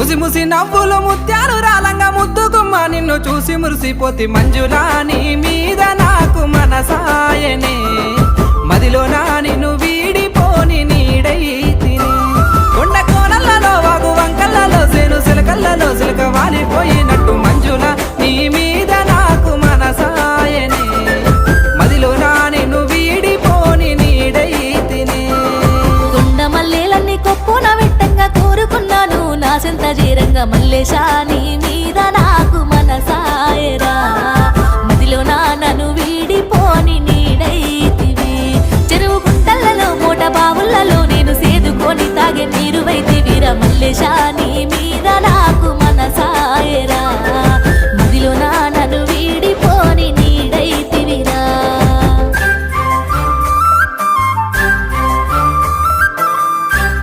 ముసి ముసి నవ్వులు ముత్యాలు రాలంగా ముద్దుగుమ్మ నిన్ను చూసి మురిసిపోతి మంజులా నీ మీద నాకు మనసాయనే మదిలో నా నిన్ను వీడిపోని నీడైతిని కొండ కోనలలో వాగు వంకలలో సేను సిలకల్లలో సిలక వాలిపోయినట్టు మంజుల నీ మీద నాకు మనసాయనే మదిలో నా నిన్ను వీడిపోని నీడైతిని కొండ మల్లెలన్నీ కొప్పున వెట్టంగా కోరుకున్నాను నా సెంత జీరంగా మల్లేశాని